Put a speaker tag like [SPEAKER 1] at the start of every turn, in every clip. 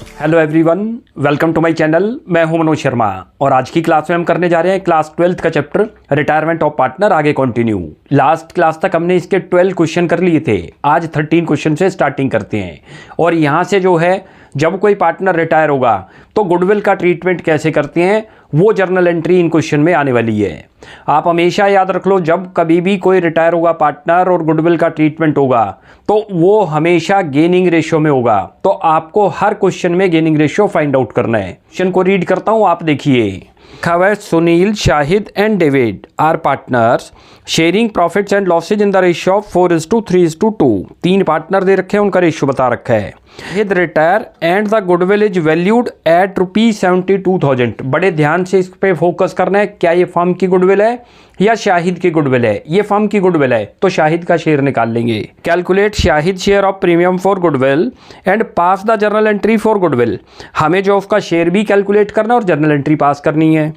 [SPEAKER 1] Hello everyone, welcome to my channel. मैं हूं मनोज शर्मा और आज की क्लास में हम करने जा रहे हैं क्लास 12th का चैप्टर रिटायरमेंट ऑफ पार्टनर। आगे कंटिन्यू। लास्ट क्लास तक हमने इसके 12 क्वेश्चन कर लिए थे। आज 13 क्वेश्चन से स्टार्टिंग करते हैं और यहाँ से जो है जब कोई पार्टनर रिटायर होगा तो गुडविल का ट्रीटमेंट कैसे करते हैं वो जर्नल एंट्री इन क्वेश्चन में आने वाली है। आप हमेशा याद रख लो, जब कभी भी कोई रिटायर होगा पार्टनर और गुडविल का ट्रीटमेंट होगा तो वो हमेशा गेनिंग रेशियो में होगा। तो आपको हर क्वेश्चन में गेनिंग रेशियो फाइंड आउट करना है। क्वेश्चन को रीड करता हूं, आप देखिए। Sunil, Shahid and David are partners sharing profits and losses in the ratio of 4:3:2। 3 partner दे रखे हैं, उनका रेशियो बता रखा है। Shahid retire and the goodwill is valued at ₹72,000। बड़े ध्यान से इस पे फोकस करना है। क्या ये फर्म की गुडविल है या शाहिद की गुडविल है? ये फर्म की गुडविल है तो शाहिद का शेयर निकाल लेंगे। Calculate Shahid share of premium for goodwill and pass the journal entry for goodwill. हमें जो उसका शेयर भी कैलकुलेट करना और जर्नल एंट्री पास करनी है।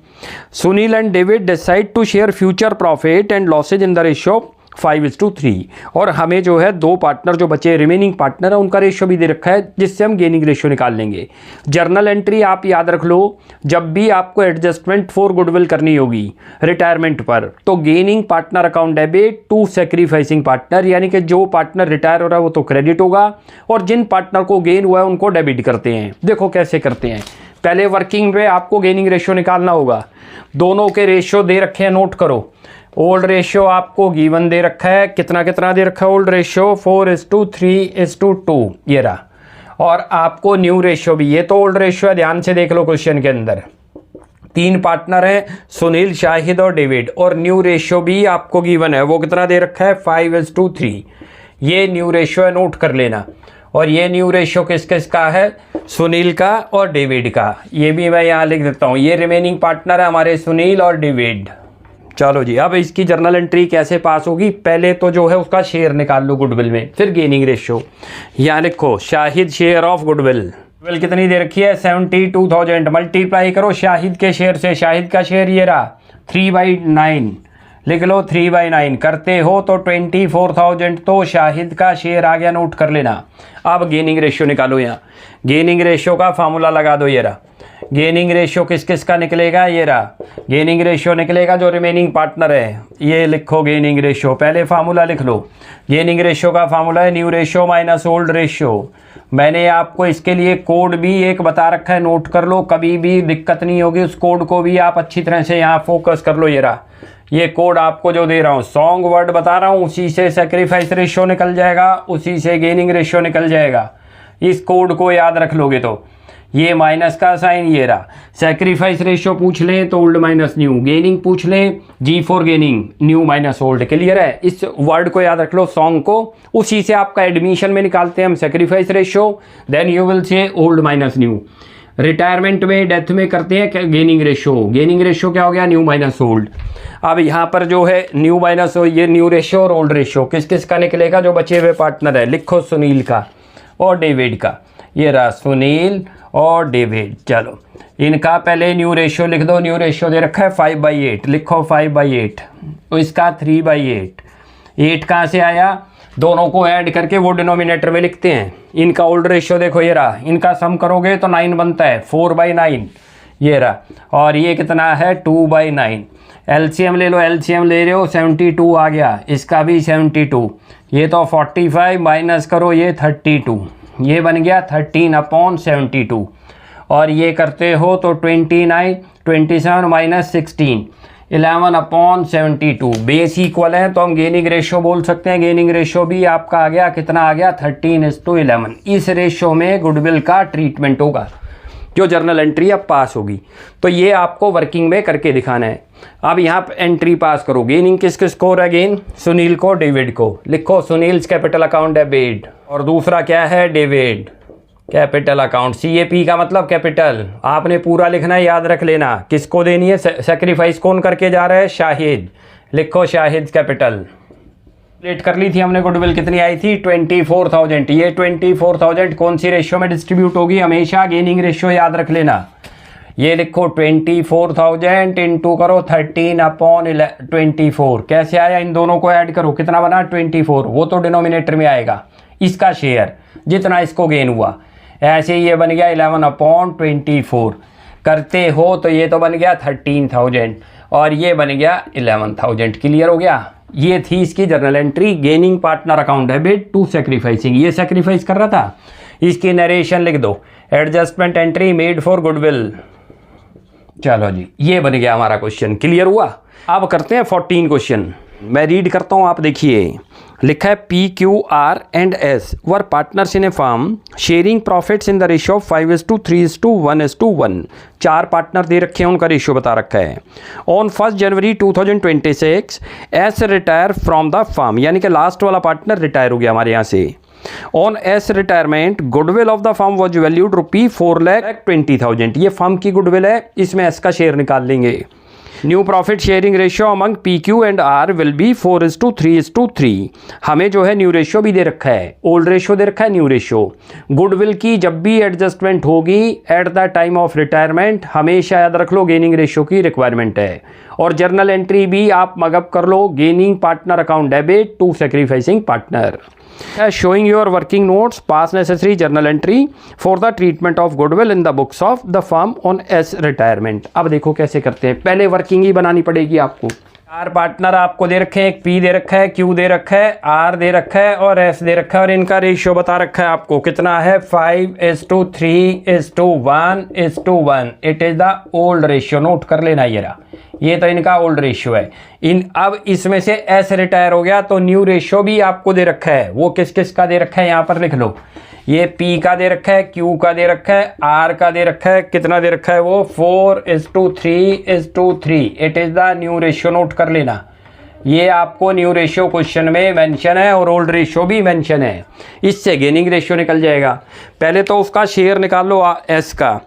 [SPEAKER 1] Sunil and David decide to share future profit and losses in the ratio 5:3। और हमें जो है 2 पार्टनर जो बचे रिमेनिंग पार्टनर है उनका रेशियो भी दे रखा है जिससे हम गेनिंग रेशियो निकाल लेंगे। जर्नल एंट्री आप याद रख लो, जब भी आपको एडजस्टमेंट फॉर गुडविल करनी होगी रिटायरमेंट पर तो gaining partner account debit to sacrificing partner, यानी कि जो पार्टनर रिटायर हो रहा है वो तो क्रेडिट होगा और जिन पार्टनर को गेन हुआ है उनको डेबिट करते हैं। देखो कैसे करते हैं। पहले वर्किंग में आपको गेनिंग रेशियो निकालना होगा। दोनों के रेशियो दे रखे हैं, नोट करो। ओल्ड रेशियो आपको गिवन दे रखा है, कितना कितना दे रखा है ओल्ड रेशियो 4:3:2 ये रहा। और आपको न्यू रेशियो भी, ये तो ओल्ड रेशियो है, ध्यान से देख लो क्वेश्चन के अंदर। 3 पार्टनर हैं, सुनील, शाहिद और डेविड, और न्यू रेशियो भी आपको गिवन है। वो कितना दे रखा है 5:3। ये न्यू रेशियो है, नोट कर लेना। और ये न्यू रेशियो किस किस का है? सुनील का और डेविड का। ये भी मैं यहाँ लिख देता हूँ। ये रिमेनिंग पार्टनर है हमारे सुनील और डेविड। चलो जी, अब इसकी जर्नल एंट्री कैसे पास होगी? पहले तो जो है उसका शेयर निकाल लो गुडविल में, फिर गेनिंग रेशियो। यहाँ लिखो Shahid share of goodwill. Goodwill कितनी दे रखी है 72,000। मल्टीप्लाई करो शाहिद के शेयर से। शाहिद का शेयर ये रहा 3/9, लिख लो 3/9 करते हो तो 24,000 तो शाहिद का शेयर आ गया, नोट कर लेना। अब गेनिंग रेशियो निकालो। यहाँ गेनिंग रेशियो का फार्मूला लगा दो। ये रहा गेनिंग रेशियो किस किस का निकलेगा, ये रहा गेनिंग रेशियो निकलेगा जो रिमेनिंग पार्टनर है। ये लिखो गेनिंग रेशियो, पहले फार्मूला लिख लो। गेनिंग रेशियो का फार्मूला है new ratio minus old ratio. मैंने आपको इसके लिए कोड भी एक बता रखा है, नोट कर लो, कभी भी दिक्कत नहीं होगी। उस कोड को भी आप अच्छी तरह से यहाँ फोकस कर लो। ये रहा ये कोड आपको जो दे रहा हूँ, सॉन्ग वर्ड बता रहा हूँ, उसी से सैक्रिफाइस रेशियो निकल जाएगा, उसी से गेनिंग रेशियो निकल जाएगा। इस कोड को याद रख लोगे तो ये माइनस का साइन ये रहा। सैक्रिफाइस रेशियो पूछ लें तो ओल्ड माइनस न्यू, गेनिंग पूछ लें G for gaining, new minus old. Clear है? इस वर्ड को याद रख लो, सॉन्ग को। उसी से आपका एडमिशन में निकालते हैं हम sacrifice ratio, then you will say old minus new. Retirement में, डेथ में करते हैं गेनिंग रेशियो। गेनिंग रेशियो क्या हो गया? New minus old. अब यहाँ पर जो है न्यू माइनस ये न्यू रेशियो और ओल्ड रेशियो किस किस का निकलेगा जो बचे हुए पार्टनर है। लिखो सुनील का और डेविड का। ये रहा सुनील और डेविड। चलो इनका पहले न्यू रेशियो लिख दो। न्यू रेशियो दे रखा है 5/8, लिखो 5/8। तो इसका 3/8। 8 कहाँ से आया? दोनों को ऐड करके वो डिनोमिनेटर में लिखते हैं। इनका ओल्ड रेशियो देखो ये रहा, इनका सम करोगे तो 9 बनता है, 4/9 ये रहा। और ये कितना है 2/9। एलसीएम ले लो, एलसीएम ले रहे हो 72 आ गया, इसका भी 72। ये तो 45 माइनस करो ये 32, ये बन गया 13/72। और ये करते हो तो 27 माइनस 16, 11/72। बेस इक्वल है तो हम गेनिंग रेशियो बोल सकते हैं। गेनिंग रेशियो भी आपका आ गया, कितना आ गया 13:11। इस रेशियो में गुडविल का ट्रीटमेंट होगा जो जर्नल एंट्री अब पास होगी। तो ये आपको वर्किंग में करके दिखाना है। अब यहाँ एंट्री पास करो। गेनिंग किस किस को हो रहा है? गेन सुनील को, डेविड को। लिखो सुनील्स कैपिटल अकाउंट डेबिट, और दूसरा क्या है डेविड कैपिटल अकाउंट। CAP का मतलब कैपिटल। आपने पूरा लिखना है, याद रख लेना। किसको देनी है? सैक्रिफाइस कौन करके जा रहा है? शाहिद। लिखो शाहिद कैपिटल। लेट कर ली थी हमने, गुडविल कितनी आई थी 24,000। ये 24,000 कौन सी रेशियो में डिस्ट्रीब्यूट होगी? हमेशा गेनिंग रेशियो याद रख लेना। ये लिखो 24,000 इंटू करो 13/24। कैसे आया? इन दोनों को ऐड करो, कितना बना 24। वो तो डिनोमिनेटर में आएगा। इसका शेयर जितना इसको गेन हुआ ऐसे ये बन गया 11/24 करते हो तो ये तो बन गया 13,000 और ये बन गया 11,000। क्लियर हो गया। ये थी इसकी journal entry. Gaining partner account debit to sacrificing, ये सैक्रिफाइस कर रहा था। इसकी नरेशन लिख दो, adjustment entry made for goodwill. चलो जी, ये बन गया हमारा क्वेश्चन। क्लियर हुआ। अब करते हैं 14 क्वेश्चन। मैं रीड करता हूँ, आप देखिए। लिखा है PQR and S were partners in a firm sharing profits in the ratio of 5:3:1:1। 4 partner दे रखे हैं, उनका रेशियो बता रखा है। On 1 January 2026 S retire from the firm, यानी कि लास्ट वाला पार्टनर रिटायर हो गया हमारे यहाँ से। On S retirement goodwill of the firm was valued ₹4,20,000। ये फर्म की गुडविल है, इसमें S का शेयर निकाल लेंगे। New profit sharing ratio among PQ and R will be 4:3:3। हमें जो है न्यू रेशियो भी दे रखा है, ओल्ड रेशियो दे रखा है, न्यू रेशियो। गुडविल की जब भी एडजस्टमेंट होगी at the time of retirement, हमेशा याद रख लो गेनिंग रेशियो की रिक्वायरमेंट है। और जर्नल एंट्री भी आप मगअप कर लो, gaining partner account debit to sacrificing partner. Showing your working notes, pass necessary journal entry for the treatment of goodwill in the books of the firm on S retirement। अब देखो कैसे करते हैं, पहले वर्किंग ही बनानी पड़ेगी आपको। 4 पार्टनर आपको दे रखे हैं, एक P दे रखा है, Q दे रखा है, R दे रखा है और S दे रखा है, और इनका रेशियो बता रखा है आपको कितना है, 5:3:1:1। It is the old ratio, note कर लेना। ये तो इनका ओल्ड रेशियो है। अब इसमें से S रिटायर हो गया तो न्यू रेशियो भी आपको दे रखा है। वो किस किस का दे रखा है यहाँ पर लिख लो। ये P का दे रखा है, Q का दे रखा है, R का दे रखा है, कितना दे रखा है वो 4:3:3। It is the new ratio, note कर लेना। ये आपको न्यू रेशियो क्वेश्चन में मेंशन है और ओल्ड रेशियो भी मेंशन है। इससे गेनिंग रेशियो निकल जाएगा। पहले तो उसका शेयर निकाल लो S का।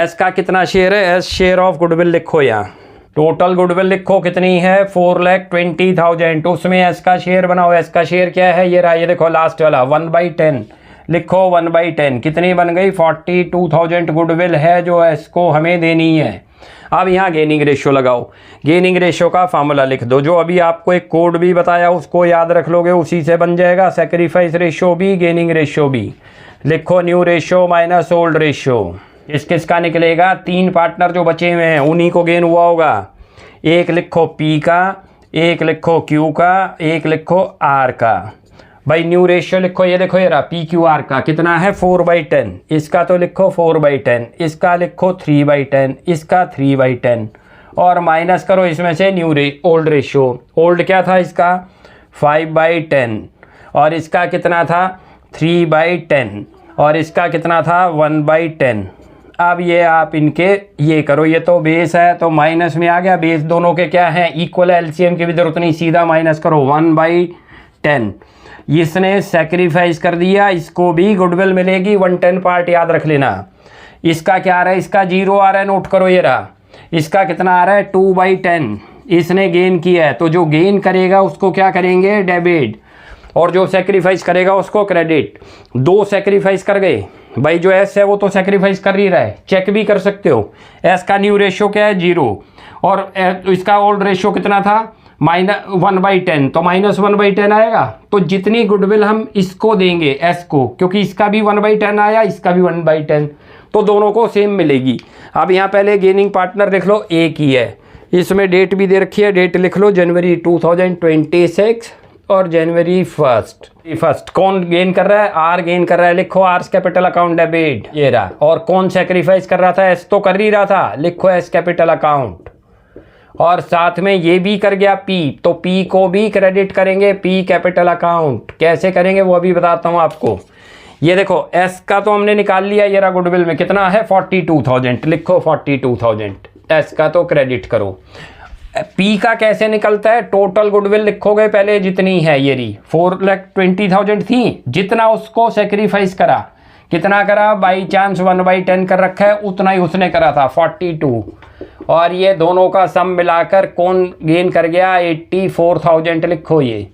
[SPEAKER 1] S का कितना शेयर है, S शेयर ऑफ गुडविल लिखो यहाँ। टोटल गुडविल लिखो कितनी है, 4,20,000। उसमें S का शेयर बनाओ। S का शेयर क्या है, ये रहा, ये देखो लास्ट वाला 1/10 लिखो। 1/10 कितनी बन गई, 42,000 गुडविल है जो S को हमें देनी है। अब यहाँ गेनिंग रेशियो लगाओ। गेनिंग रेशियो का फार्मूला लिख दो, जो अभी आपको एक कोड भी बताया उसको याद रख लोगे, उसी से बन जाएगा। सैक्रिफाइस रेशियो भी, गेनिंग रेशियो भी। लिखो new ratio minus old ratio. किस किस का निकलेगा, 3 पार्टनर जो बचे हुए हैं उन्हीं को गेन हुआ होगा। एक लिखो P का, एक लिखो Q का, एक लिखो R का। भाई न्यू रेशियो लिखो, ये देखो ये रहा PQR का कितना है 4/10। इसका तो लिखो 4/10, इसका लिखो 3/10, इसका 3/10 और माइनस करो इसमें से ओल्ड रेशियो। ओल्ड क्या था इसका 5/10 और इसका कितना था 3/10 और इसका कितना था 1/10। अब ये आप इनके ये करो, ये तो बेस है तो माइनस में आ गया। बेस दोनों के क्या है, इक्वल। एलसीएम की भी जरूरत नहीं, सीधा माइनस करो 1/10। इसने सैक्रिफाइस कर दिया, इसको भी गुडविल मिलेगी 110 पार्ट, याद रख लेना। इसका क्या आ रहा है, इसका 0 आ रहा है, नोट करो ये रहा। इसका कितना आ रहा है 2/10। इसने गेन किया है तो जो गेन करेगा उसको क्या करेंगे, डेबिट, और जो सैक्रिफाइस करेगा उसको क्रेडिट। 2 सैक्रिफाइस कर गए भाई। जो S है वो तो सैक्रिफाइस कर ही रहा है, चेक भी कर सकते हो। S का न्यू रेशियो क्या है 0 और इसका ओल्ड रेशियो कितना था -1/10, तो -1/10 आएगा। तो जितनी गुडविल हम इसको देंगे S को, क्योंकि इसका भी 1/10 आया, इसका भी 1/10, तो दोनों को सेम मिलेगी। अब यहाँ पहले गेनिंग पार्टनर देख लो, एक ही है। इसमें डेट भी दे रखी है, डेट लिख लो जनवरी 2026 और जनवरी 1। कौन गेन कर रहा है, R गेन कर रहा है, लिखो आर्स कैपिटल अकाउंट डेबिट, ये रहा। और कौन सैक्रिफाइस कर रहा था, S तो कर ही रहा था, लिखो S कैपिटल अकाउंट। और साथ में ये भी कर गया P, तो P को भी क्रेडिट करेंगे, P कैपिटल अकाउंट। कैसे करेंगे वो अभी बताता हूँ आपको। ये देखो S का तो हमने निकाल लिया, ये रहा गुडविल में कितना है 42,000, लिखो 42,000। S का तो क्रेडिट करो। P का कैसे निकलता है, टोटल गुडविल लिखोगे पहले जितनी है, ये रही 4,20,000 थी, जितना उसको सेक्रीफाइस करा, कितना करा, बाई चांस 1/10 कर रखा है, उतना ही उसने करा था 42। और ये दोनों का सम मिलाकर कौन गेन कर गया 84,000, लिखो ये।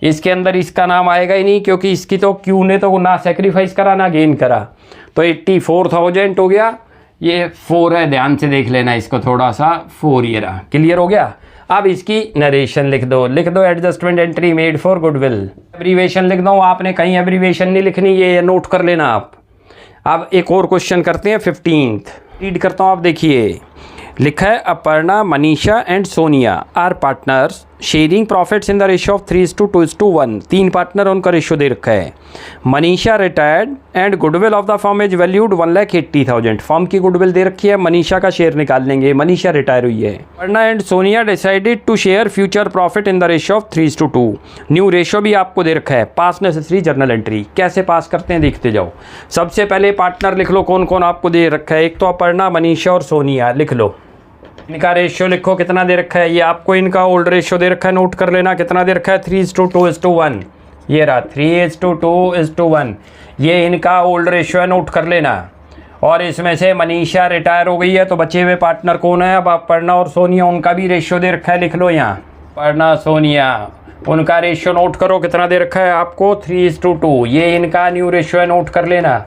[SPEAKER 1] इसके अंदर इसका नाम आएगा ही नहीं, क्योंकि इसकी तो Q ने तो ना सेक्रीफाइस करा ना गेन करा, तो 84,000 हो गया। ये 4 है, ध्यान से देख लेना इसको थोड़ा सा, 4 ये रहा। क्लियर हो गया। अब इसकी नरेशन लिख दो adjustment entry made for goodwill. Abbreviation लिख दो, आपने कहीं एब्रीवेशन नहीं लिखनी, ये नोट कर लेना आप। अब एक और क्वेश्चन करते हैं 15th। रीड करता हूँ, आप देखिए। लिखा है Aparna, Manisha and Sonia are partners sharing profits in the ratio of 3:2:1। 3 partner, उनका रेशियो दे रखा है। Manisha retired and goodwill of the firm is valued 1,80,000। Firm की गुडविल दे रखी है, मनीषा का शेयर निकाल लेंगे। मनीषा रिटायर हुई है। Aparna and Sonia decided to share future profit in the ratio of 3:2। New ratio भी आपको दे रखा है। पास नेसेसरी जर्नल एंट्री कैसे पास करते हैं देखते जाओ। सबसे पहले पार्टनर लिख लो, कौन कौन आपको दे रखा है। एक तो अपर्णा, मनीषा और सोनिया लिख लो। इनका रेशियो लिखो, कितना दे रखा है। ये आपको इनका ओल्ड रेशियो दे रखा है, नोट कर लेना। कितना दे रखा है, 3:2:1। ये रहा 3:2:1। ये इनका ओल्ड रेशियो है, नोट कर लेना। और इसमें से मनीषा रिटायर हो गई है, तो बचे हुए पार्टनर कौन है। अब अपर्णा और सोनिया, उनका भी रेशियो दे रखा है, लिख लो यहाँ। अपर्णा, सोनिया, उनका रेशियो नोट करो, कितना दे रखा है आपको, 3:2। ये इनका न्यू रेशियो है, नोट कर लेना।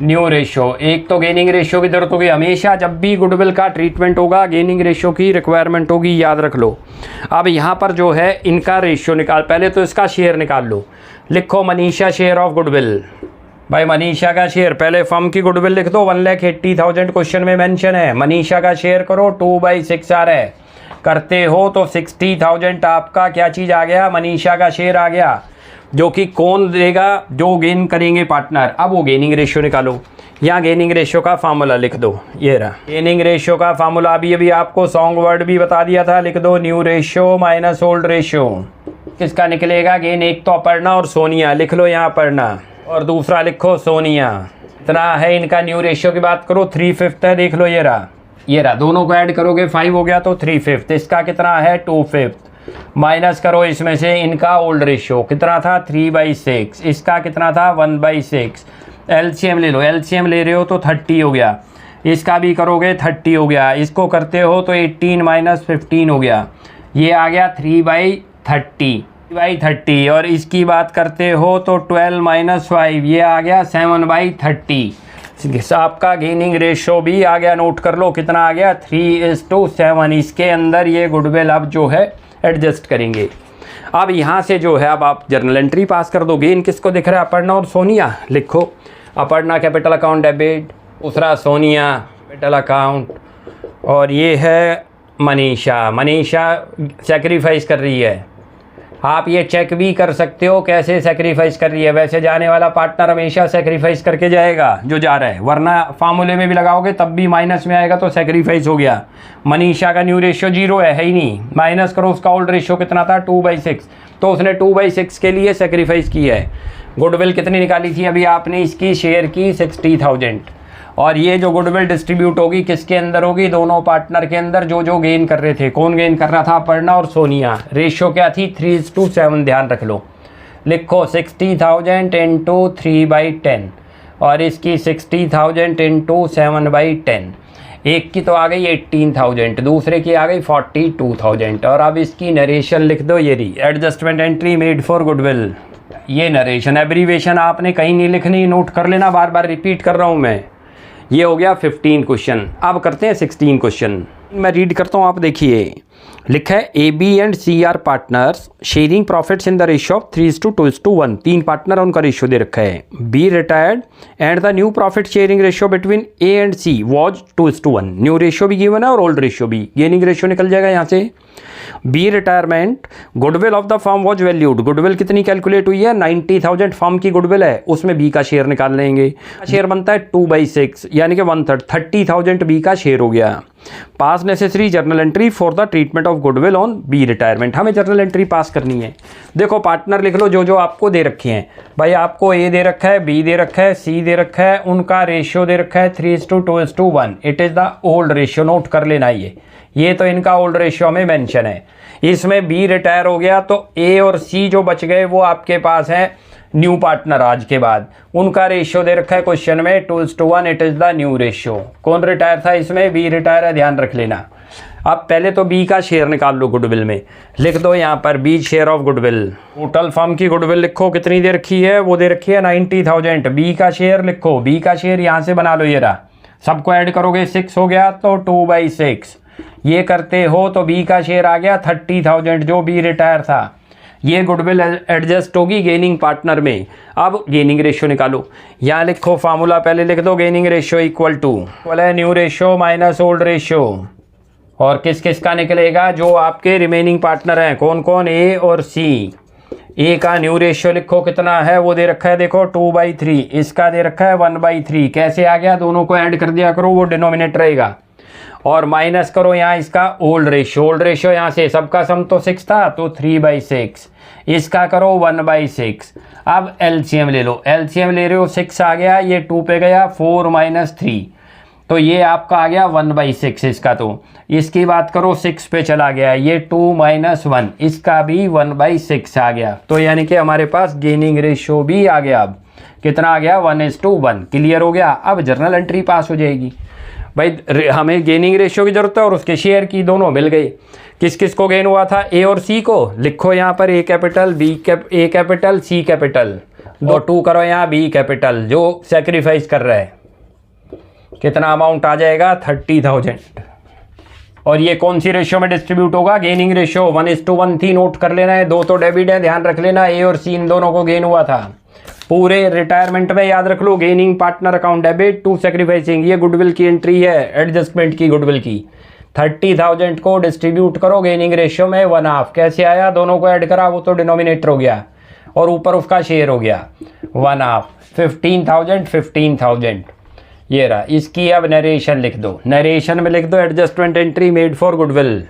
[SPEAKER 1] न्यू रेशियो, एक तो गेनिंग रेशियो की जरूरत होगी। हमेशा जब भी गुडविल का ट्रीटमेंट होगा गेनिंग रेशियो की रिक्वायरमेंट होगी, याद रख लो। अब यहाँ पर जो है इनका रेशियो निकाल, पहले तो इसका शेयर निकाल लो। लिखो मनीषा शेयर ऑफ गुडविल। भाई मनीषा का शेयर, पहले फर्म की गुडविल लिख दो 1,80,000 क्वेश्चन में मेंशन है। मनीषा का शेयर करो, 2/6 आ रहा है। करते हो तो 60,000 आपका क्या चीज़ आ गया, मनीषा का शेयर आ गया, जो कि कौन देगा, जो गेन करेंगे पार्टनर। अब वो गेनिंग रेशियो निकालो। यहाँ गेनिंग रेशियो का फार्मूला लिख दो, ये रहा गेनिंग रेशियो का फार्मूला। अभी आपको सॉन्ग वर्ड भी बता दिया था, लिख दो new ratio minus old ratio. किसका निकलेगा गेन, एक तो अपर्णा और सोनिया, लिख लो यहाँ अपर्णा, और दूसरा लिखो सोनिया। इतना है इनका न्यू रेशियो की बात करो, 3/5 है, देख लो ये रहा। दोनों को ऐड करोगे 5 हो गया तो 3/5। इसका कितना है, 2/5। माइनस करो इसमें से इनका ओल्ड रेशियो, कितना था, 3/6। इसका कितना था, 1/6। एलसीएम ले लो, एलसीएम ले रहे हो तो 30 हो गया। इसका भी करोगे 30 हो गया। इसको करते हो तो 18 - 15 हो गया। ये आ गया 3/30। और इसकी बात करते हो तो 12 - 5, ये आ गया 7/30। आपका गेनिंग रेशियो भी आ गया, नोट कर लो कितना आ गया, 3:7। इसके अंदर ये गुडविल अब जो है एडजस्ट करेंगे। अब यहाँ से जो है अब आप जर्नल एंट्री पास कर दो। गेन किसको दिख रहा है, अपर्णा और सोनिया। लिखो अपर्णा कैपिटल अकाउंट डेबिट, दूसरा सोनिया कैपिटल अकाउंट, और ये है मनीषा। मनीषा सेक्रीफाइस कर रही है। आप ये चेक भी कर सकते हो कैसे सेक्रीफाइस कर रही है। वैसे जाने वाला पार्टनर हमेशा सेक्रीफाइस करके जाएगा जो जा रहा है, वरना फार्मूले में भी लगाओगे तब भी माइनस में आएगा तो सेक्रीफाइस हो गया। मनीषा का न्यू रेशियो 0 है ही नहीं, माइनस करो उसका ओल्ड रेशियो कितना था, 2/6, तो उसने 2/6 के लिए सेक्रीफाइस की है। गुडविल कितनी निकाली थी अभी आपने, इसकी शेयर की 60,000। और ये जो गुडविल डिस्ट्रीब्यूट होगी किसके अंदर होगी, दोनों पार्टनर के अंदर जो जो गेन कर रहे थे। कौन गेन कर रहा था, अपर्णा और सोनिया। रेशियो क्या थी, 3:7, ध्यान रख लो। लिखो 60,000 × 3/10, और इसकी 60,000 × 7/10। एक की तो आ गई 18,000, दूसरे की आ गई 42,000। और अब इसकी नरेशन लिख दो, ये रही adjustment entry made for goodwill. ये नरेशन, एब्रीवेशन आपने कहीं नहीं लिखनी, नोट कर लेना, बार बार रिपीट कर रहा हूँ मैं। ये हो गया 15 क्वेश्चन। अब करते हैं 16 क्वेश्चन। मैं रीड करता हूँ, आप देखिए। लिखा है AB and C are partners sharing profits in the ratio of 3:2:1। 3 partner, उनका रेशियो दे रखा है। B retired and the new profit sharing ratio between A and C was 2:1। New ratio भी गिवन है और ओल्ड रेशियो भी। Gaining ratio निकल जाएगा यहाँ से। B retirement, goodwill of the firm was valued. Goodwill कितनी कैलकुलेट हुई है, 90,000 फर्म की गुडविल है, उसमें B का शेयर निकाल लेंगे। शेयर बनता है 2/6 यानी कि 1/3, 30,000 B का शेयर हो गया। पास necessary journal entry for the treatment of goodwill on B retirement. हमें जर्नल एंट्री पास करनी है। देखो पार्टनर लिख लो जो जो आपको दे रखे हैं। भाई आपको A दे रखा है, B दे रखा है, C दे रखा है, उनका रेशियो दे रखा है 3:2:1। It is the old ratio, note कर लेना। ये तो इनका ओल्ड रेशियो में मेंशन है। इसमें B रिटायर हो गया तो A और C जो बच गए वो आपके पास है न्यू पार्टनर। आज के बाद उनका रेशियो दे रखा है क्वेश्चन में 2:1। It is the new ratio. कौन रिटायर था इसमें, B रिटायर है, ध्यान रख लेना। अब पहले तो B का शेयर निकाल लो गुडविल में। लिख दो यहाँ पर B share of goodwill. Total firm की गुडविल लिखो कितनी दे रखी है, वो दे रखी है 90,000। B का शेयर लिखो, B का शेयर यहाँ से बना लो, ये रहा। सबको ऐड करोगे 6 हो गया तो 2/6। ये करते हो तो B का शेयर आ गया 30,000 जो B रिटायर था। ये गुडविल एडजस्ट होगी गेनिंग पार्टनर में। अब गेनिंग रेशियो निकालो, यहाँ लिखो फार्मूला पहले लिख दो, गेनिंग रेशियो इक्वल टू है new ratio minus old ratio. और किस किस का निकलेगा, जो आपके रिमेनिंग पार्टनर हैं, कौन कौन, ए और सी। ए का न्यू रेशियो लिखो कितना है, वो दे रखा है देखो 2/3, इसका दे रखा है 1/3। कैसे आ गया, दोनों को ऐड कर दिया करो, वो डिनोमिनेटर रहेगा। और माइनस करो यहाँ इसका ओल्ड रेशियो, ओल्ड रेशियो यहाँ से सबका सम तो 6 था तो 3/6, इसका करो 1/6। अब एलसीएम ले लो, एलसीएम ले रहे हो 6 आ गया, ये 2 पे गया, 4 - 3 तो ये आपका आ गया 1/6 इसका। तो इसकी बात करो 6 पे चला गया, ये 2 - 1 इसका भी 1/6 आ गया। तो यानी कि हमारे पास गेनिंग रेशियो भी आ गया। अब कितना आ गया, 1:1। क्लियर हो गया। अब जर्नल एंट्री पास हो जाएगी। भाई हमें गेनिंग रेशियो की जरूरत है और उसके शेयर की, दोनों मिल गए। किस किस को गेन हुआ था, ए और सी को। लिखो यहाँ पर ए कैपिटल, ए कैपिटल, सी कैपिटल, दो 2 करो यहाँ बी कैपिटल, जो सेक्रीफाइस कर रहा है। कितना अमाउंट आ जाएगा, 30,000। और ये कौन सी रेशियो में डिस्ट्रीब्यूट होगा, गेनिंग रेशियो 1:1 थी, नोट कर लेना है। 2 तो डेबिट है, ध्यान रख लेना, ए और सी इन दोनों को गेन हुआ था। पूरे रिटायरमेंट में याद रख लो, gaining partner account debit to sacrificing. ये गुडविल की एंट्री है, एडजस्टमेंट की गुडविल की। 30,000 को डिस्ट्रीब्यूट करो गेनिंग रेशियो में 1/2। कैसे आया, दोनों को ऐड करा, वो तो डिनोमिनेटर हो गया और ऊपर उसका शेयर हो गया 1/2। 15,000 ये रहा। इसकी अब नरेशन लिख दो, नरेशन में लिख दो adjustment entry made for goodwill.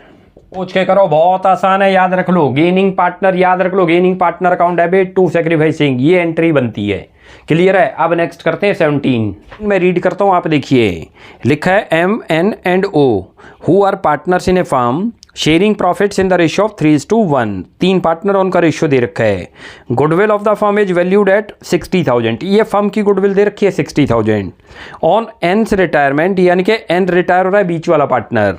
[SPEAKER 1] पूछ के करो, बहुत आसान है, याद रख लो। गेनिंग पार्टनर याद रख लो, gaining partner account debit to sacrificing, ये एंट्री बनती है। क्लियर है। अब नेक्स्ट करते हैं 17। मैं रीड करता हूँ, आप देखिए। लिखा है M N and O who are partners in a firm sharing profits in the ratio of 3:1। 3 partner उनका रेशियो दे रखा है। Goodwill of the firm is valued at 60,000। ये फर्म की गुडविल दे रखी है 60,000 ऑन एन's रिटायरमेंट, यानी कि एन रिटायर हो रहा है, बीच वाला partner.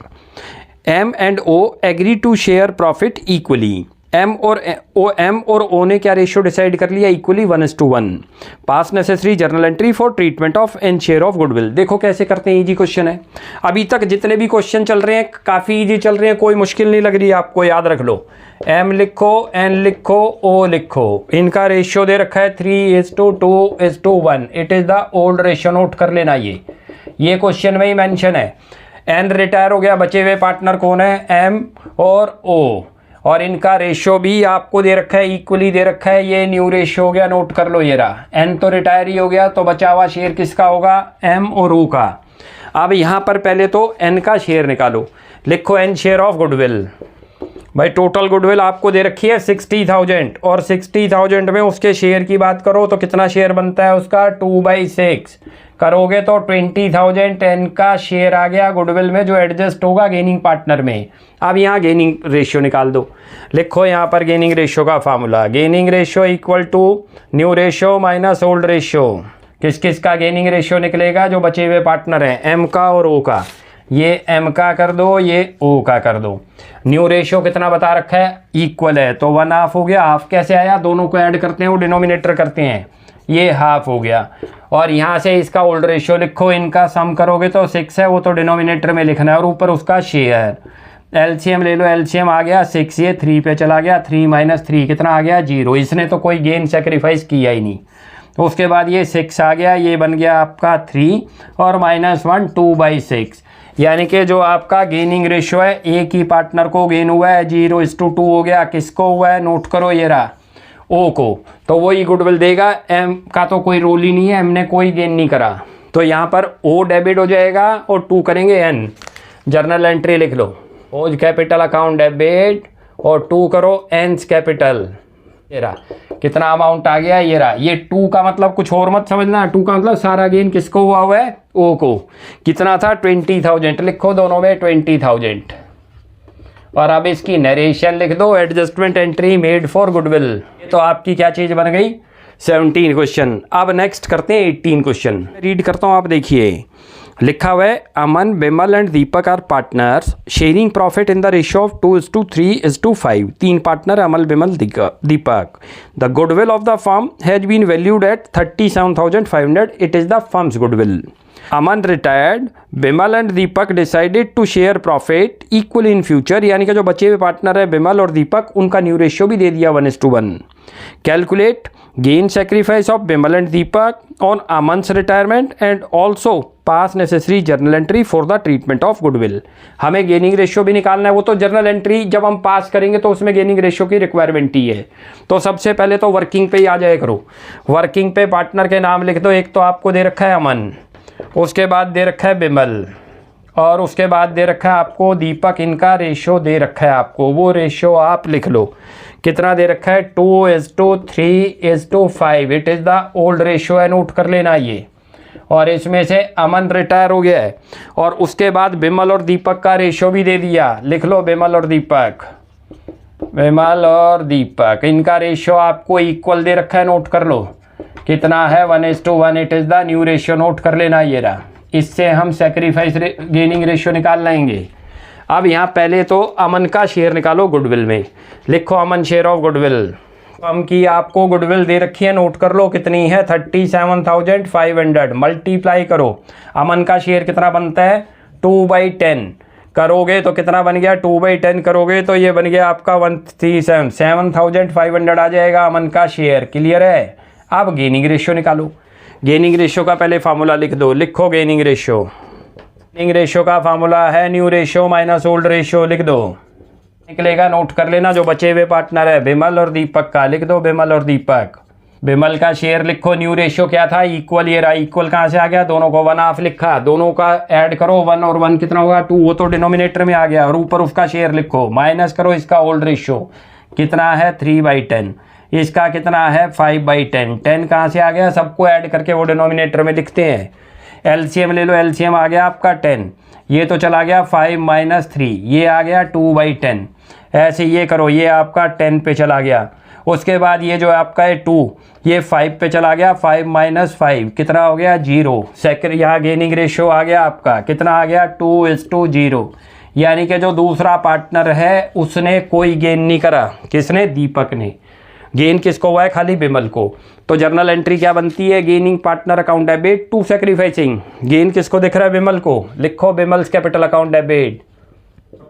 [SPEAKER 1] M and O agree to share profit equally. M और ओ ने क्या रेशियो डिसाइड कर लिया, equally 1:1। Pass necessary journal entry for treatment of N share of goodwill. देखो कैसे करते हैं, इजी क्वेश्चन है। अभी तक जितने भी क्वेश्चन चल रहे हैं काफ़ी इजी चल रहे हैं, कोई मुश्किल नहीं लग रही है आपको। याद रख लो, एम लिखो, एन लिखो, ओ लिखो। इनका रेशियो दे रखा है 3:2:1। It is the old ratio, note कर लेना। ये क्वेश्चन में ही मेंशन है। एन रिटायर हो गया, बचे हुए पार्टनर कौन है, एम और ओ। और इनका रेशियो भी आपको दे रखा है, इक्वली दे रखा है। ये न्यू रेशियो हो गया, नोट कर लो। ये रहा, एन तो रिटायर ही हो गया, तो बचा हुआ शेयर किसका होगा, एम और ओ का। अब यहाँ पर पहले तो एन का शेयर निकालो। लिखो एन शेयर ऑफ गुडविल। भाई टोटल गुडविल आपको दे रखी है 60,000 और 60,000 में उसके शेयर की बात करो तो कितना शेयर बनता है उसका, 2/6 करोगे तो 20,000 एन का शेयर आ गया गुडविल में, जो एडजस्ट होगा गेनिंग पार्टनर में। अब यहाँ गेनिंग रेशियो निकाल दो। लिखो यहाँ पर गेनिंग रेशियो का formula, gaining ratio equal to new ratio minus old ratio. किस किस का गेनिंग रेशियो निकलेगा, जो बचे हुए पार्टनर हैं, एम का और ओ का। ये एम का कर दो, ये ओ का कर दो। न्यू रेशियो कितना बता रखा है, इक्वल है, तो 1/2 हो गया। हाफ कैसे आया, दोनों को ऐड करते हैं, वो डिनोमिनेटर करते हैं, ये हाफ हो गया। और यहाँ से इसका ओल्ड रेशियो लिखो, इनका सम करोगे तो 6 है, वो तो डिनोमिनेटर में लिखना है, और ऊपर उसका शेयर। एलसीएम ले लो, एलसीएम आ गया 6, ये 3 पे चला गया, 3 - 3 कितना आ गया, 0। इसने तो कोई गेन सेक्रीफाइस किया ही नहीं। तो उसके बाद ये 6 आ गया, ये बन गया आपका 3 और -1 2/6। यानी कि जो आपका गेनिंग रेशियो है, एक ही पार्टनर को गेन हुआ है, 0:2 हो गया। किसको हुआ है, नोट करो, ये रहा, ओ को। तो वही गुडविल देगा, एम का तो कोई रोल ही नहीं है, एम ने कोई गेन नहीं करा। तो यहाँ पर ओ डेबिट हो जाएगा और 2 करेंगे एन। जर्नल एंट्री लिख लो, ओज कैपिटल अकाउंट डेबिट और 2 करो एन्स कैपिटल। ये रहा, कितना अमाउंट आ गया, ये रहा। ये 2 का मतलब कुछ और मत समझना, 2 का मतलब सारा गेन किसको हुआ है, ओ को। कितना था, 20,000 लिखो, दोनों में 20,000। और अब इसकी नरेशन लिख दो, adjustment entry made for goodwill. तो आपकी क्या चीज़ बन गई, 17 क्वेश्चन। अब नेक्स्ट करते हैं 18 क्वेश्चन। रीड करता हूँ, आप देखिए। लिखा हुआ है, Aman, Bimal and Deepak are partners sharing profit in the ratio of 2:3:5। 3 partner, Amal, Bimal, Deepak. The goodwill of the firm has been valued at 37,500। It is the firm's goodwill. Aman retired, Bimal and Deepak decided to share profit equally in future, यानी कि जो बचे हुए partner है बिमल और दीपक, उनका new ratio भी दे दिया 1:1। Calculate gain sacrifice of Bimal and Deepak on Aman's retirement and also pass necessary journal entry for the treatment of goodwill. हमें गेनिंग रेशियो भी निकालना है, वो तो जर्नल एंट्री जब हम पास करेंगे तो उसमें गेनिंग रेशियो की रिक्वायरमेंट ही है। तो सबसे पहले तो वर्किंग पे ही आ जाए करो। वर्किंग पे पार्टनर के नाम लिख दो। एक तो आपको दे रखा है अमन, उसके बाद दे रखा है बिमल, और उसके बाद दे रखा है आपको दीपक। इनका रेशियो दे रखा है आपको, वो रेशियो आप लिख लो। कितना दे रखा है? 2:3:5। It is the old ratio है, नोट कर लेना ये। और इसमें से अमन रिटायर हो गया है, और उसके बाद बिमल और दीपक का रेशियो भी दे दिया। लिख लो बिमल और दीपक, बिमल और दीपक, इनका रेशियो आपको इक्वल दे रखा है, नोट कर लो। कितना है? 1:1। It is the new ratio, note कर लेना ये रहा। इससे हम सेक्रीफाइस गेनिंग रेशियो निकाल लेंगे। अब यहाँ पहले तो अमन का शेयर निकालो गुडविल में। लिखो अमन शेयर ऑफ गुडविल। हम की आपको गुडविल दे रखी है, नोट कर लो कितनी है? 37,500। मल्टीप्लाई करो, अमन का शेयर कितना बनता है? 2/10 करोगे तो कितना बन गया? 2/10 करोगे तो ये बन गया आपका 137, 7,500 आ जाएगा अमन का शेयर। क्लियर है? अब गेनिंग रेशियो निकालो। गेनिंग रेशियो का पहले फार्मूला लिख दो। लिखो गेनिंग रेशियो। गेनिंग रेशियो का फार्मूला है new ratio minus old ratio. लिख दो, निकलेगा, नोट कर लेना। जो बचे हुए पार्टनर है बिमल और दीपक का, लिख दो बिमल और दीपक। बिमल का शेयर लिखो। न्यू रेशियो क्या था? इक्वल। ये रहा इक्वल। कहाँ से आ गया? दोनों को 1/2 लिखा। दोनों का ऐड करो, 1 और 1 कितना होगा? 2। वो तो डिनोमिनेटर में आ गया, और ऊपर उसका शेयर लिखो। माइनस करो इसका ओल्ड रेशियो कितना है? 3/10। इसका कितना है? 5/10। 10 कहाँ से आ गया? सबको ऐड करके वो डिनोमिनेटर में लिखते हैं। एलसीएम ले लो। एलसीएम आ गया आपका 10। ये तो चला गया 5 - 3, ये आ गया 2/10। ऐसे ये करो, ये आपका 10 पे चला गया। उसके बाद ये जो आपका है 2, ये 5 पे चला गया। 5 - 5 कितना हो गया? 0। सेकंड यहाँ गेनिंग रेशियो आ गया आपका, कितना आ गया? 2:0। यानी कि जो दूसरा पार्टनर है उसने कोई गेन नहीं करा। किसने? दीपक ने। गेन किसको हुआ है? खाली बिमल को। तो जर्नल एंट्री क्या बनती है? Gaining partner account debit to sacrificing. Gain किसको दिख रहा है? बिमल को। लिखो बिमल्स कैपिटल अकाउंट डेबिट।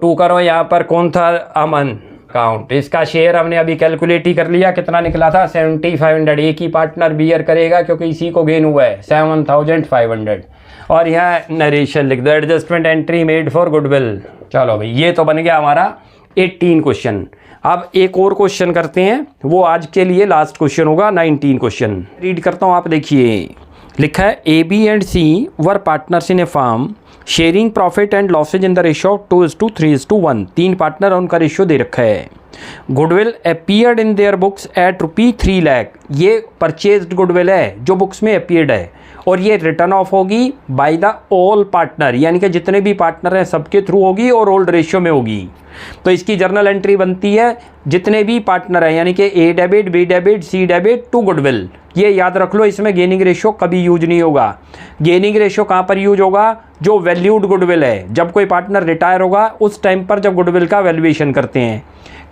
[SPEAKER 1] 2 करो, यहाँ पर कौन था? अमन अकाउंट। इसका शेयर हमने अभी कैलकुलेट ही कर लिया, कितना निकला था? 7,500। एक ही पार्टनर बियर करेगा क्योंकि इसी को गेन हुआ है, 7,500। और यहाँ नरेशन लिख दो, adjustment entry made for goodwill. चलो भाई, ये तो बन गया हमारा 18 क्वेश्चन। अब एक और क्वेश्चन करते हैं, वो आज के लिए लास्ट क्वेश्चन होगा, 19 क्वेश्चन। रीड करता हूँ, आप देखिए। लिखा है AB and C were partners in a firm sharing profit and losses in the ratio of 2:3:1। 3 partner, उनका रेशियो दे रखा है। Goodwill appeared in their books at ₹3 lakh. ये परचेज्ड गुडविल है जो बुक्स में अपीयर्ड है, और ये रिटर्न ऑफ होगी बाय द ऑल पार्टनर, यानी कि जितने भी पार्टनर हैं सबके थ्रू होगी और ओल्ड रेशियो में होगी। तो इसकी जर्नल एंट्री बनती है जितने भी पार्टनर हैं, यानी कि A debit, B debit, C debit to goodwill. ये याद रख लो, इसमें गेनिंग रेशियो कभी यूज नहीं होगा। गेनिंग रेशियो कहाँ पर यूज होगा? जो वैल्यूड गुडविल है, जब कोई पार्टनर रिटायर होगा उस टाइम पर जब गुडविल का वैल्यूएशन करते हैं।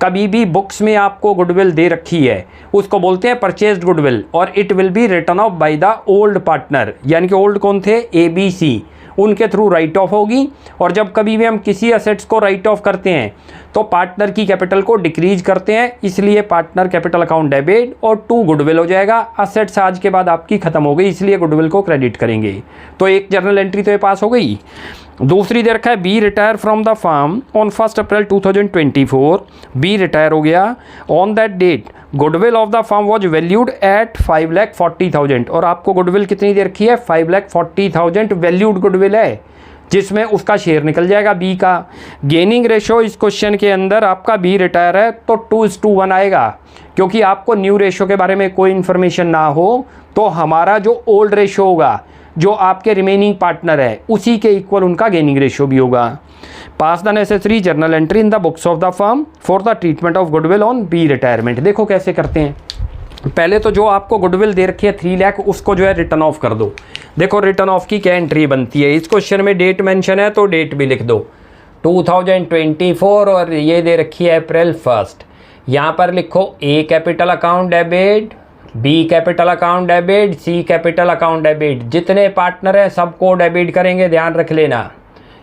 [SPEAKER 1] कभी भी बुक्स में आपको गुडविल दे रखी है उसको बोलते हैं परचेज्ड गुडविल, और it will be return of by the old partner, यानी कि ओल्ड कौन थे? ABC, उनके थ्रू राइट ऑफ होगी। और जब कभी भी हम किसी असेट्स को राइट ऑफ करते हैं तो पार्टनर की कैपिटल को डिक्रीज करते हैं, इसलिए पार्टनर कैपिटल अकाउंट डेबिट और टू गुडविल हो जाएगा। असेट्स आज के बाद आपकी खत्म हो गई, इसलिए गुडविल को क्रेडिट करेंगे। तो एक जर्नल एंट्री तो ये पास हो गई। दूसरी दे रखा है B retire from the firm on 1 April 2024। B retire हो गया। On that date goodwill of the firm was valued at 5,40,000। और आपको गुडविल कितनी दे रखी है? 5,40,000 वैल्यूड गुडविल है, जिसमें उसका शेयर निकल जाएगा बी का। गेनिंग रेशो इस क्वेश्चन के अंदर आपका बी रिटायर है तो 2:1 आएगा, क्योंकि आपको न्यू रेशो के बारे में कोई इन्फॉर्मेशन ना हो तो हमारा जो ओल्ड रेशो होगा, जो आपके रिमेनिंग पार्टनर है, उसी के इक्वल उनका गेनिंग रेशो भी होगा। Pass the necessary journal entry in the books of the firm for the treatment of goodwill on B retirement. देखो कैसे करते हैं। पहले तो जो आपको गुडविल दे रखी है 3 लाख, उसको जो है रिटर्न ऑफ कर दो। देखो रिटर्न ऑफ की क्या एंट्री बनती है। इस क्वेश्चन में डेट मेंशन है तो डेट भी लिख दो 2024, और ये दे रखी है अप्रैल 1। यहाँ पर लिखो A capital account debit B capital account debit, C capital account debit, जितने पार्टनर हैं सबको डेबिट करेंगे, ध्यान रख लेना।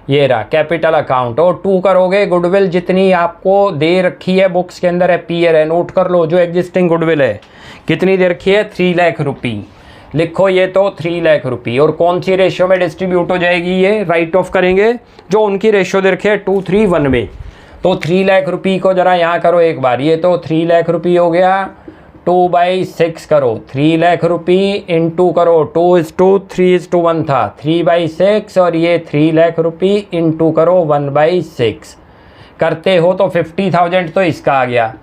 [SPEAKER 1] ये रहा कैपिटल अकाउंट। और 2 करोगे गुडविल जितनी आपको दे रखी है बुक्स के अंदर अपीयर है, नोट कर लो। जो एग्जिस्टिंग गुडविल है कितनी दे रखी है, 3 लाख रुपये। लिखो ये तो 3 लाख रुपये। और कौन सी रेशियो में डिस्ट्रीब्यूट हो जाएगी, ये राइट ऑफ करेंगे जो उनकी रेशियो दे रखी है 2:3:1 में। तो 3 लाख रुपये को ज़रा यहाँ करो एक बार, ये तो 3 लाख रुपये हो गया, 2/6 करो। 3 लाख रुपये इंटू करो, 2:3:1 था, 3/6, और ये 3 लाख रुपये इंटू करो 1/6 करते हो तो 50,000 तो इसका आ गया,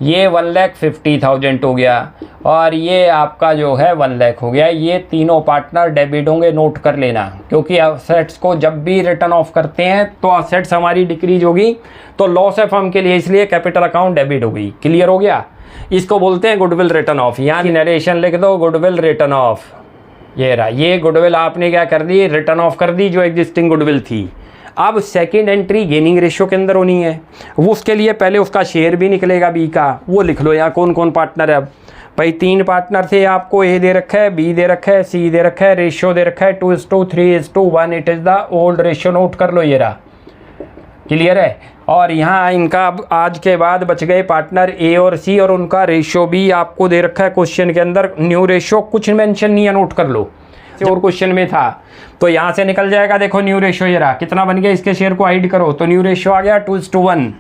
[SPEAKER 1] ये 1,50,000 हो गया, और ये आपका जो है 1 लाख हो गया। ये तीनों पार्टनर डेबिट होंगे, नोट कर लेना, क्योंकि असेट्स को जब भी रिटर्न ऑफ करते हैं तो असेट्स हमारी डिक्रीज होगी, तो लॉस है फर्म के लिए, इसलिए कैपिटल अकाउंट डेबिट हो गई। क्लियर हो गया? इसको बोलते हैं गुडविल रिटर्न ऑफ। यहाँ नरेशन लिख दो, गुडविल रिटर्न ऑफ। ये रहा, ये गुडविल आपने क्या कर दी, रिटर्न ऑफ कर दी जो एग्जिस्टिंग गुडविल थी। अब सेकंड एंट्री गेनिंग रेशियो के अंदर होनी है, वो उसके लिए पहले उसका शेयर भी निकलेगा बी का, वो लिख लो। यहाँ कौन कौन पार्टनर है। अब भाई 3 पार्टनर थे, आपको ए दे रखा है, बी दे रखा है, सी दे रखा है, रेशियो दे रखा है 2:3:1। It is the old ratio, note कर लो। ये रहा, क्लियर है? और यहाँ इनका अब आज के बाद बच गए पार्टनर ए और सी, और उनका रेशियो भी आपको दे रखा है क्वेश्चन के अंदर। न्यू रेशियो कुछ मेंशन नहीं है, नोट कर लो, और क्वेश्चन में था तो यहाँ से निकल जाएगा। देखो न्यू रेशियो ये रहा, कितना बन गया, इसके शेयर को हाइड करो तो न्यू रेशियो आ गया 2:1।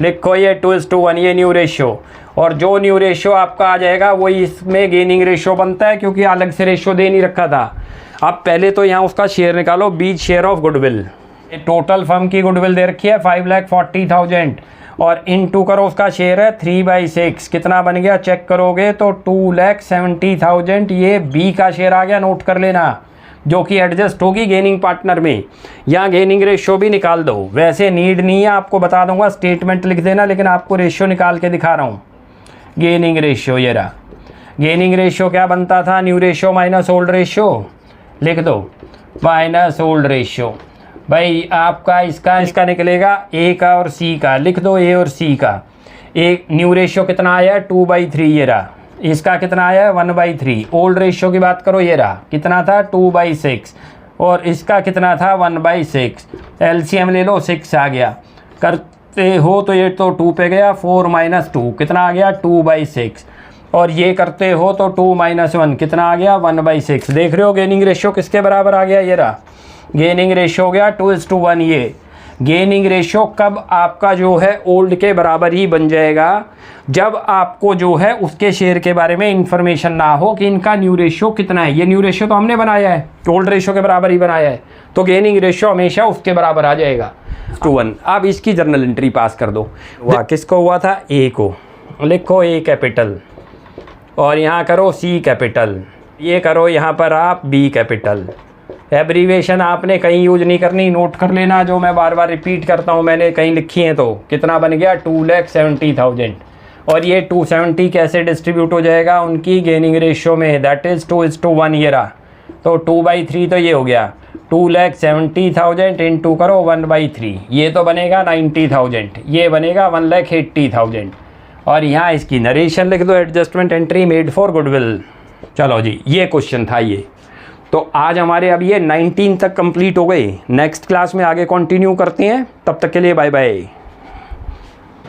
[SPEAKER 1] लिखो ये 2:1, ये न्यू रेशियो। और जो न्यू रेशियो आपका आ जाएगा वही इसमें गेनिंग रेशियो बनता है, क्योंकि अलग से रेशियो दे नहीं रखा था। अब पहले तो यहाँ उसका शेयर निकालो, बीच share of goodwill. Total firm की गुडविल दे रखी है 5,40,000, और इनटू करो उसका शेयर है 3/6, कितना बन गया चेक करोगे तो 2,70,000। ये बी का शेयर आ गया, नोट कर लेना, जो कि एडजस्ट होगी गेनिंग पार्टनर में। यहाँ गेनिंग रेशियो भी निकाल दो, वैसे नीड नहीं है, आपको बता दूंगा, स्टेटमेंट लिख देना, लेकिन आपको रेशियो निकाल के दिखा रहा हूँ। गेनिंग रेशियो ये रहा, गेनिंग रेशियो क्या बनता था, new ratio minus old ratio, लिख दो माइनस ओल्ड रेशियो। भाई आपका इसका निकलेगा ए का और सी का, लिख दो ए और सी का। एक न्यू रेशियो कितना आया है 2/3, ये रहा। इसका कितना आया है 1/3। ओल्ड रेशियो की बात करो, ये रहा, कितना था 2/6, और इसका कितना था 1/6। एलसीएम ले लो, 6 आ गया। करते हो तो ये तो 2 पे गया, 4 - 2 कितना आ गया 2/6, और ये करते हो तो 2 - 1 कितना आ गया 1/6। देख रहे हो गेनिंग रेशियो किसके बराबर आ गया, ये रहा गेनिंग रेशियो हो गया 2:1। ये गेनिंग रेशियो कब आपका जो है ओल्ड के बराबर ही बन जाएगा, जब आपको जो है उसके शेयर के बारे में इंफॉर्मेशन ना हो कि इनका न्यू रेशियो कितना है। ये न्यू रेशियो तो हमने बनाया है, ओल्ड रेशियो के बराबर ही बनाया है, तो गेनिंग रेशियो हमेशा उसके बराबर आ जाएगा 2:1। अब इसकी जर्नल एंट्री पास कर दो। वाह, किसको हुआ था, ए को। लिखो ए कैपिटल, और यहाँ करो सी कैपिटल, ये करो यहाँ पर आप बी कैपिटल। एब्रीवेशन आपने कहीं यूज नहीं करनी, नोट कर लेना, जो मैं बार बार रिपीट करता हूँ, मैंने कहीं लिखी है। तो कितना बन गया 2,70,000, और ये 270 कैसे डिस्ट्रीब्यूट हो जाएगा उनकी गेनिंग रेशियो में, दैट इज़ 2:1। ये रहा, तो 2/3 तो ये हो गया 2,70,000 इंटू करो 1/3, ये तो बनेगा 90,000, ये बनेगा 1,80,000। और यहाँ इसकी नरेशन लिख दो, adjustment entry made for goodwill. चलो जी, ये क्वेश्चन था ये। तो आज हमारे अब ये 19 तक कंप्लीट हो गए। नेक्स्ट क्लास में आगे कंटिन्यू करते हैं, तब तक के लिए बाय बाय।